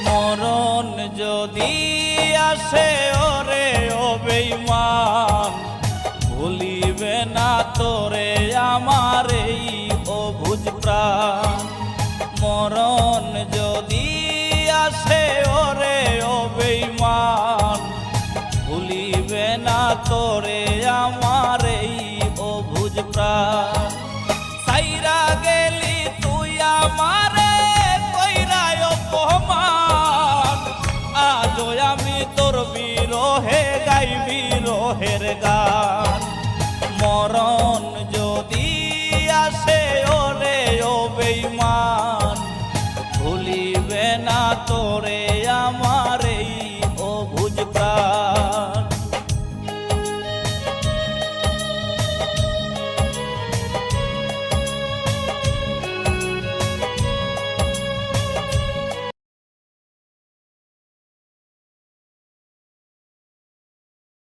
মরণ যদি আসে ওরে ও বেঈমান, ভুলিবে না তোরে আমার এই অবুঝ প্রাণ। মরণ যদি আসে ওরে ও বেঈমান, ভুলিবে না তোরে আমার এই অবুঝ প্রাণ। সাইরা গেলি তুই আমারে কইরা অপমান, আজও আমি তোর বিরহে গাই বিরহের গান। মরণ যদি আসে ওরে ও বেঈমান, ভুলিবে না তোরে